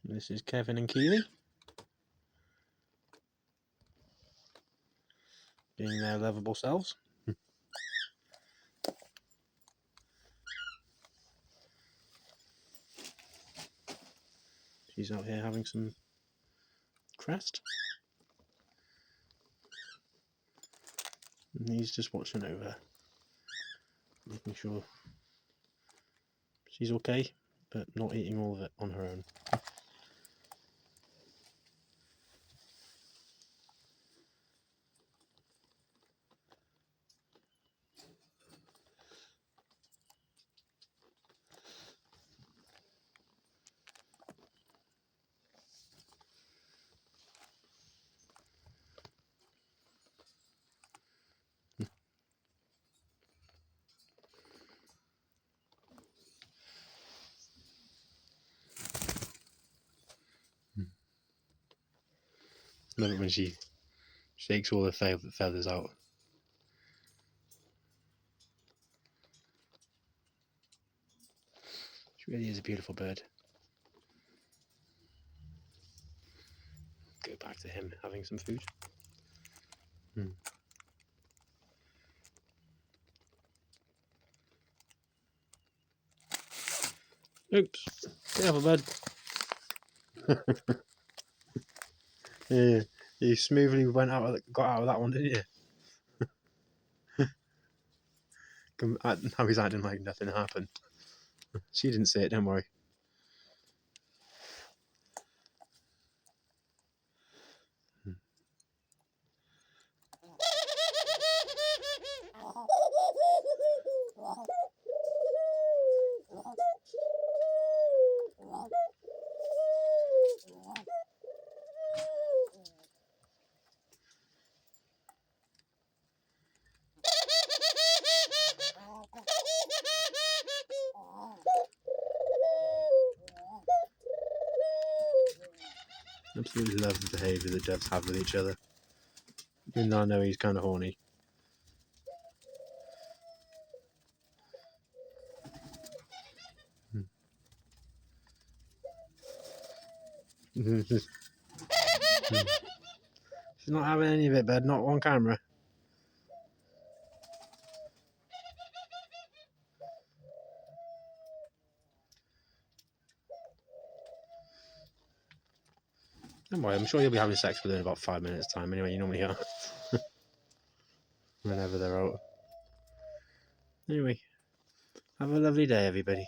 This is Kevin and Keeley being their lovable selves. She's out here having some crest. And he's just watching over, making sure she's okay, but not eating all of it on her own. Love it when she shakes all the feathers out. She really is a beautiful bird. Go back to him having some food. Oops, careful, bud. Yeah, you smoothly got out of that one, didn't you? Now he's acting like nothing happened. She didn't say it, don't worry. Absolutely love the behaviour the doves have with each other. Even though I know he's kind of horny. She's not having any of it, bud. Not on camera. Don't worry, I'm sure you'll be having sex with her in about 5 minutes' time. Anyway, you normally are. Whenever they're out. Anyway, have a lovely day, everybody.